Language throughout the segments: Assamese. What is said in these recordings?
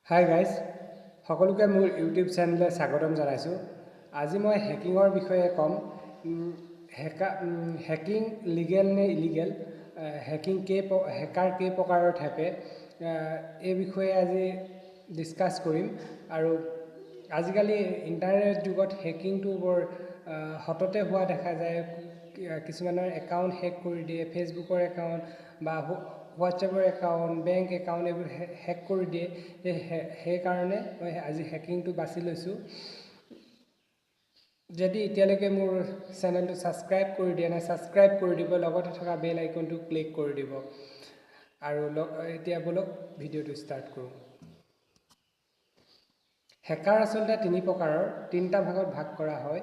হাই গাইজ, সকলোকে মোৰ ইউটিউব চেনেললৈ স্বাগতম জনাইছোঁ। আজি মই হেকিঙৰ বিষয়ে ক'ম। হেকিং লিগেল নে ইলিগেল, হেকাৰ কেই প্ৰকাৰৰ থাকে, এই বিষয়ে আজি ডিছকাছ কৰিম। আৰু আজিকালি ইণ্টাৰনেট যুগত হেকিংটো বৰ সততে হোৱা দেখা যায়। কিছুমানৰ একাউণ্ট হেক কৰি দিয়ে, ফেচবুকৰ একাউণ্ট বা হোৱাটছএপৰ একাউণ্ট, বেংক একাউণ্ট এইবোৰ হেক কৰি দিয়ে। সেইকাৰণে মই আজি হেকিংটো বাছি লৈছোঁ। যদি এতিয়ালৈকে মোৰ চেনেলটো ছাবস্ক্ৰাইব কৰি দিয়া নাই, ছাবস্ক্ৰাইব কৰি দিব, লগতে থকা বেল আইকনটো ক্লিক কৰি দিব। আৰু এতিয়া বলক ভিডিঅ'টো ষ্টাৰ্ট কৰোঁ। হেকাৰ আচলতে তিনিটা ভাগত ভাগ কৰা হয়: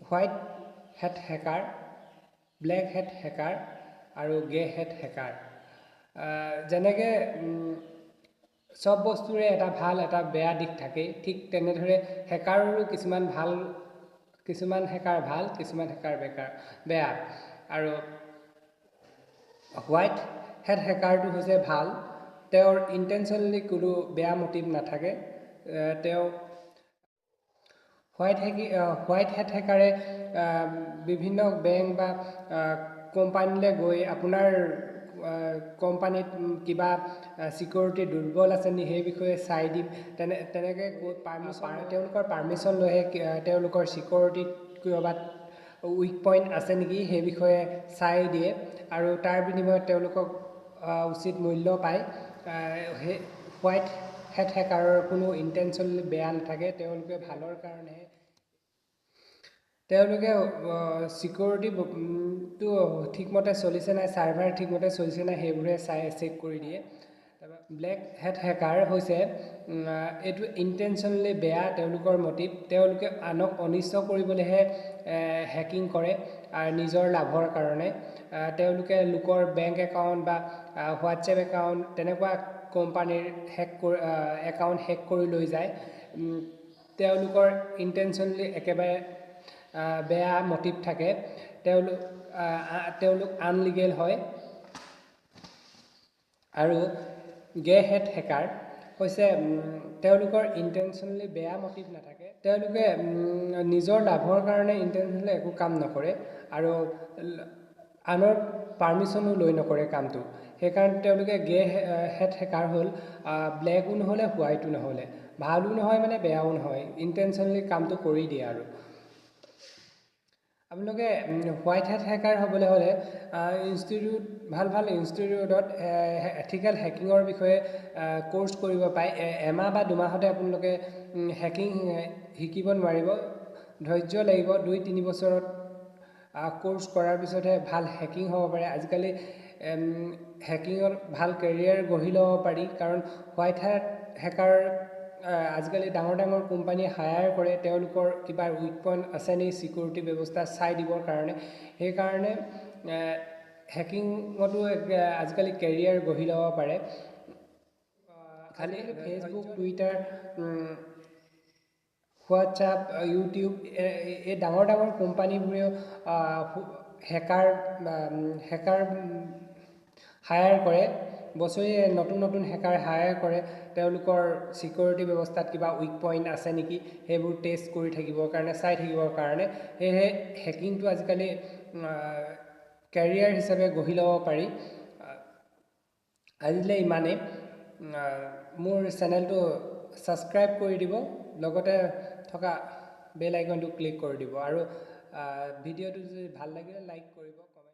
হোৱাইট হেট হেকাৰ, ব্লেক হেট হেকাৰ আৰু গে হেট হেকাৰ। যেনেকৈ চব বস্তুৰে এটা ভাল এটা বেয়া দিশ থাকে, ঠিক তেনেদৰে হেকাৰৰো কিছুমান হেকাৰ ভাল, কিছুমান হেকাৰ বেয়া। আৰু হোৱাইট হেট হেকাৰটো হৈছে ভাল। তেওঁৰ ইণ্টেনশ্যনেলি কোনো বেয়া মটিভ নাথাকে। তেওঁ হোৱাইট হেট হেকাৰে বিভিন্ন বেংক বা কোম্পানীলৈ গৈ আপোনাৰ কোম্পানীত কিবা ছিকিউৰিটি দুৰ্বল আছে নি সেই বিষয়ে চাই দিম, তেনেকৈ গৈ তেওঁলোকৰ পাৰ্মিশ্যন লৈহে তেওঁলোকৰ ছিকিউৰিটিত ক'ৰবাত উইক পইণ্ট আছে নেকি সেই বিষয়ে চাই দিয়ে, আৰু তাৰ বিনিময়ত তেওঁলোকক উচিত মূল্য পায়। সেই হোৱাইট হেট হেকাৰৰ কোনো ইণ্টেনশ্যনেলি বেয়া নাথাকে, তেওঁলোকে ভালৰ কাৰণেহে তেওঁলোকে ছিকিউৰিটিটো ঠিকমতে চলিছে নাই, ছাৰ্ভাৰ ঠিকমতে চলিছে নাই সেইবোৰে চেক কৰি দিয়ে। তাৰপৰা ব্লেক হেট হেকাৰ হৈছে এইটো ইণ্টেনশ্যনেলি বেয়া, তেওঁলোকৰ মটিভ। তেওঁলোকে আনক অনিষ্ট কৰিবলৈহে হেকিং কৰে আৰু নিজৰ লাভৰ কাৰণে। তেওঁলোকে লোকৰ বেংক একাউণ্ট বা হোৱাটছএপ একাউণ্ট তেনেকুৱা কোম্পানীৰ একাউণ্ট হেক কৰি লৈ যায়। তেওঁলোকৰ ইণ্টেনশ্যনেলি একেবাৰে বেয়া মটিভ থাকে। তেওঁলোক আনলিগেল হয়। আৰু গে হেট হেকাৰ হৈছে তেওঁলোকৰ ইণ্টেনশ্যনেলি বেয়া মটিভ নাথাকে, তেওঁলোকে নিজৰ লাভৰ কাৰণে ইণ্টেনশ্যনেলি একো কাম নকৰে আৰু আনৰ পাৰ্মিশ্যনো লৈ নকৰে কামটো। সেইকাৰণে তেওঁলোকে গে হেট হেকাৰ হ'ল ব্লেকো নহ'লে হোৱাইটো নহ'লে, ভালো নহয় মানে বেয়াও নহয়, ইণ্টেনশ্যনেলি কামটো কৰি দিয়ে। আৰু আপোনালোকে হোৱাইট হেট হেকাৰ হ'বলৈ হ'লে ভাল ইনষ্টিটিউটত এথিকেল হেকিঙৰ বিষয়ে ক'ৰ্চ কৰিব পাৰে। এমাহ বা দুমাহতে আপোনালোকে হেকিং শিকিব নোৱাৰিব, ধৈৰ্য লাগিব। 2-3 বছৰত ক'ৰ্চ কৰাৰ পিছতহে ভাল হেকিং হ'ব পাৰে। আজিকালি হেকিঙত ভাল কেৰিয়াৰ গঢ়ি ল'ব পাৰি, কাৰণ হোৱাইট হেট হেকাৰ আজিকালি ডাঙৰ কোম্পানীয়ে হায়াৰ কৰে, তেওঁলোকৰ কিবা উইক পইণ্ট আছে নি ছিকিউৰিটি ব্যৱস্থা চাই দিবৰ কাৰণে। সেইকাৰণে হেকিঙতো আজিকালি কেৰিয়াৰ গঢ়ি ল'ব পাৰে। খালি ফেচবুক, টুইটাৰ, হোৱাটছআপ, ইউটিউব এই ডাঙৰ কোম্পানীবোৰেও হেকাৰ হায়াৰ কৰে। বছৰি নতুন হেকাৰ হায়াৰ কৰে, তেওঁলোকৰ ছিকিউৰিটি ব্যৱস্থাত কিবা উইক পইণ্ট আছে নেকি সেইবোৰ টেষ্ট কৰি থাকিবৰ কাৰণে, চাই থাকিবৰ কাৰণে। সেয়েহে হেকিংটো আজিকালি কেৰিয়াৰ হিচাপে গঢ়ি ল'ব পাৰি। আজিলৈ ইমানেই। মোৰ চেনেলটো ছাবস্ক্ৰাইব কৰি দিব, লগতে থকা বেল আইকনটো ক্লিক কৰি দিব। আৰু ভিডিঅ'টো যদি ভাল লাগিলে লাইক কৰিব, কমেণ্ট